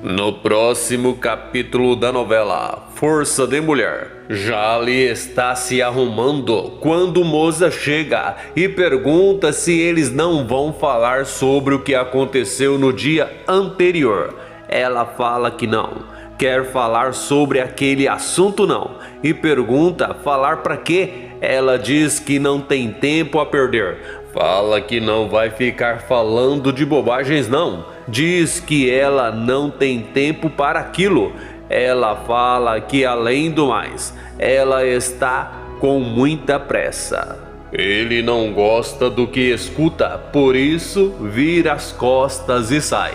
No próximo capítulo da novela Força de Mulher, Jale está se arrumando quando Moza chega e pergunta se eles não vão falar sobre o que aconteceu no dia anterior. Ela fala que não, quer falar sobre aquele assunto não, e pergunta falar para quê. Ela diz que não tem tempo a perder. Fala que não vai ficar falando de bobagens não. Diz que ela não tem tempo para aquilo. Ela fala que, além do mais, ela está com muita pressa. Ele não gosta do que escuta, por isso vira as costas e sai.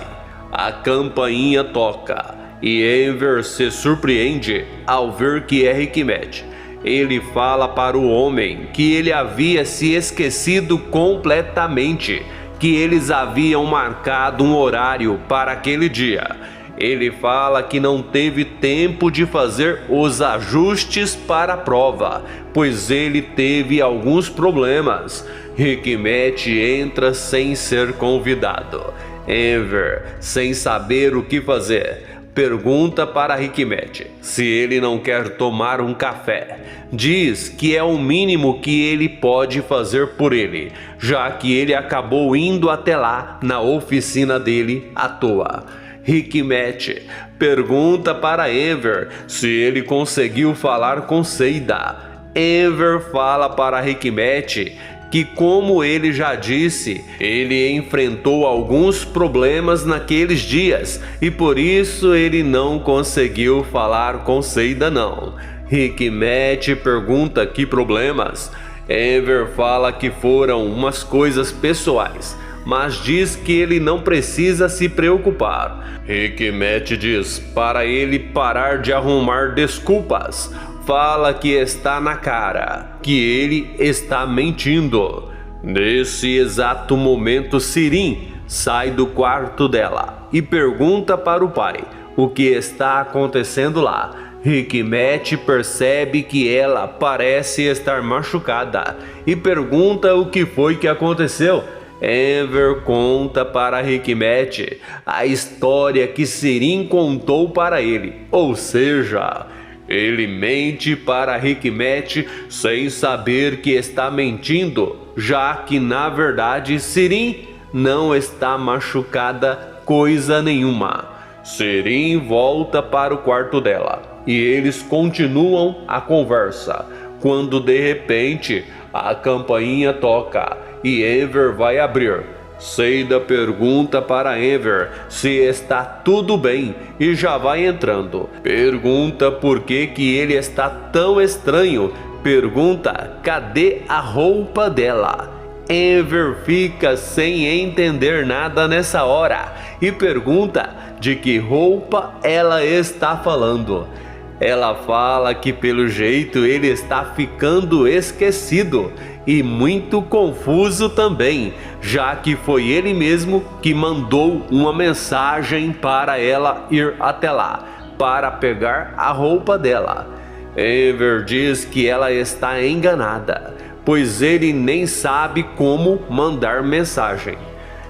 A campainha toca e Enver se surpreende ao ver que é Hikmet. Ele fala para o homem que ele havia se esquecido completamente, que eles haviam marcado um horário para aquele dia. Ele fala que não teve tempo de fazer os ajustes para a prova, pois ele teve alguns problemas. Hikmet entra sem ser convidado. Enver, sem saber o que fazer, pergunta para Hikmet se ele não quer tomar um café. Diz que é o mínimo que ele pode fazer por ele, já que ele acabou indo até lá na oficina dele à toa. Hikmet pergunta para Enver se ele conseguiu falar com Seida. Enver fala para Hikmet que, como ele já disse, ele enfrentou alguns problemas naqueles dias e por isso ele não conseguiu falar com Seida não. Hikmet pergunta que problemas. Enver fala que foram umas coisas pessoais, mas diz que ele não precisa se preocupar. Hikmet diz para ele parar de arrumar desculpas. Fala que está na cara, que ele está mentindo. Nesse exato momento, Sirin sai do quarto dela e pergunta para o pai o que está acontecendo lá. Hikmet percebe que ela parece estar machucada e pergunta o que foi que aconteceu. Enver conta para Hikmet a história que Sirin contou para ele, ou seja, ele mente para Hikmet sem saber que está mentindo, já que na verdade Sirin não está machucada coisa nenhuma. Sirin volta para o quarto dela e eles continuam a conversa, quando de repente a campainha toca e Enver vai abrir. Seida pergunta para Enver se está tudo bem e já vai entrando. Pergunta por que ele está tão estranho. Pergunta cadê a roupa dela. Enver fica sem entender nada nessa hora e pergunta de que roupa ela está falando. Ela fala que pelo jeito ele está ficando esquecido e muito confuso também, já que foi ele mesmo que mandou uma mensagem para ela ir até lá, para pegar a roupa dela. Enver diz que ela está enganada, pois ele nem sabe como mandar mensagem.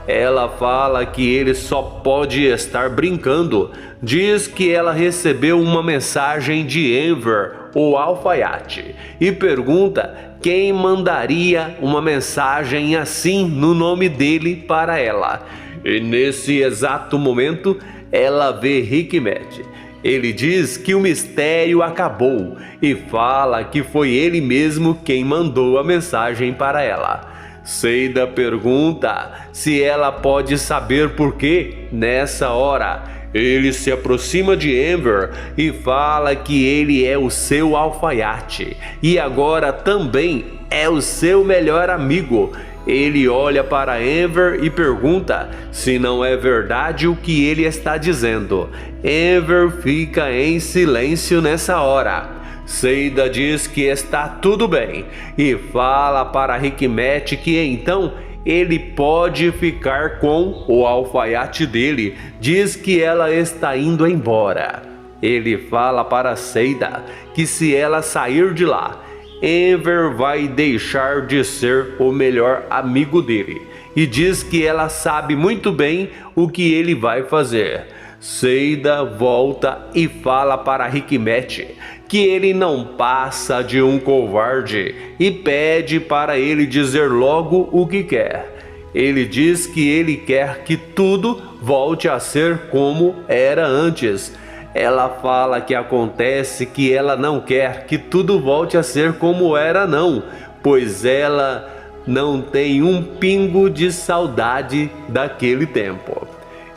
Ela fala que ele só pode estar brincando. Diz que ela recebeu uma mensagem de Enver, o alfaiate, e pergunta quem mandaria uma mensagem assim no nome dele para ela. E nesse exato momento, ela vê Hikmet. Ele diz que o mistério acabou e fala que foi ele mesmo quem mandou a mensagem para ela. Seida pergunta se ela pode saber por quê. Nessa hora, ele se aproxima de Enver e fala que ele é o seu alfaiate e agora também é o seu melhor amigo. Ele olha para Enver e pergunta se não é verdade o que ele está dizendo. Enver fica em silêncio nessa hora. Seida diz que está tudo bem e fala para Hikmet que então ele pode ficar com o alfaiate dele. Diz que ela está indo embora. Ele fala para Seida que se ela sair de lá, Enver vai deixar de ser o melhor amigo dele e diz que ela sabe muito bem o que ele vai fazer. Seida volta e fala para Hikmet que ele não passa de um covarde e pede para ele dizer logo o que quer. Ele diz que ele quer que tudo volte a ser como era antes. Ela fala que acontece que ela não quer que tudo volte a ser como era não, pois ela não tem um pingo de saudade daquele tempo.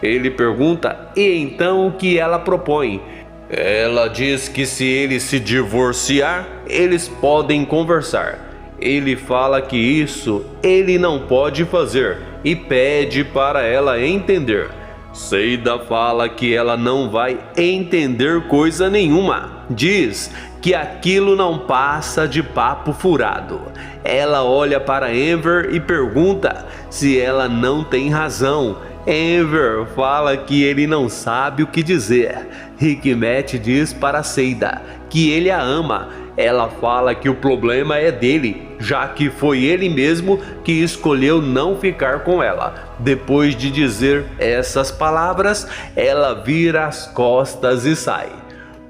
Ele pergunta e então o que ela propõe. Ela diz que se ele se divorciar, eles podem conversar. Ele fala que isso ele não pode fazer e pede para ela entender. Seida fala que ela não vai entender coisa nenhuma. Diz que aquilo não passa de papo furado. Ela olha para Enver e pergunta se ela não tem razão. Enver fala que ele não sabe o que dizer. Hikmet diz para Seida que ele a ama. Ela fala que o problema é dele, já que foi ele mesmo que escolheu não ficar com ela. Depois de dizer essas palavras, ela vira as costas e sai.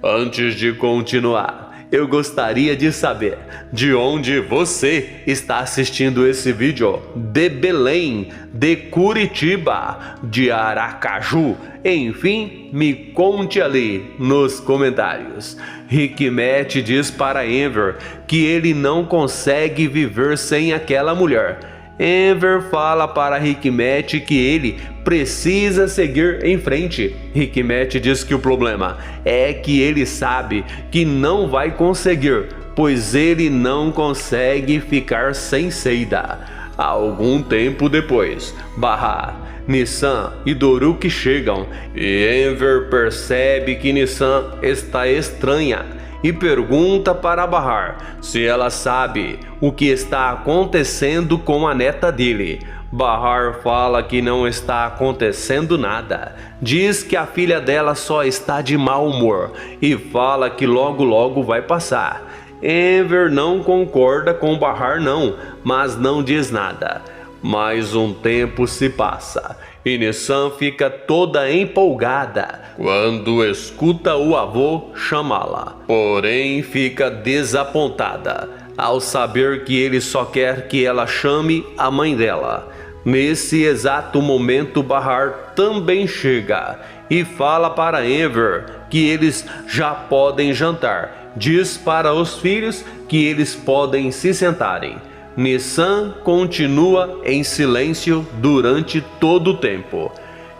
Antes de continuar, eu gostaria de saber de onde você está assistindo esse vídeo. De Belém, de Curitiba, de Aracaju, enfim, me conte ali nos comentários. Hikmet diz para Enver que ele não consegue viver sem aquela mulher. Enver fala para Hikmet que ele precisa seguir em frente. Hikmet diz que o problema é que ele sabe que não vai conseguir, pois ele não consegue ficar sem Seida. Algum tempo depois, Bahar, Nissan e Doruk chegam e Enver percebe que Nissan está estranha e pergunta para Bahar se ela sabe o que está acontecendo com a neta dele. Bahar fala que não está acontecendo nada. Diz que a filha dela só está de mau humor e fala que logo logo vai passar. Enver não concorda com Bahar não, mas não diz nada. Mais um tempo se passa e Nissan fica toda empolgada quando escuta o avô chamá-la. Porém fica desapontada ao saber que ele só quer que ela chame a mãe dela. Nesse exato momento, Bahar também chega e fala para Enver que eles já podem jantar. Diz para os filhos que eles podem se sentarem. Nissan continua em silêncio durante todo o tempo.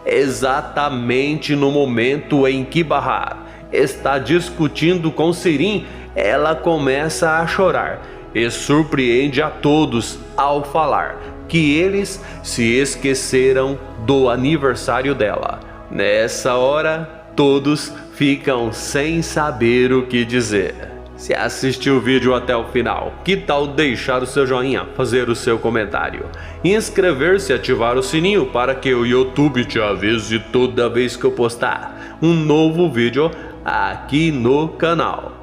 Exatamente no momento em que Bahar está discutindo com Sirin, ela começa a chorar e surpreende a todos ao falar que eles se esqueceram do aniversário dela. Nessa hora, todos ficam sem saber o que dizer. Se assistiu o vídeo até o final, que tal deixar o seu joinha, fazer o seu comentário, inscrever-se e ativar o sininho para que o YouTube te avise toda vez que eu postar um novo vídeo aqui no canal.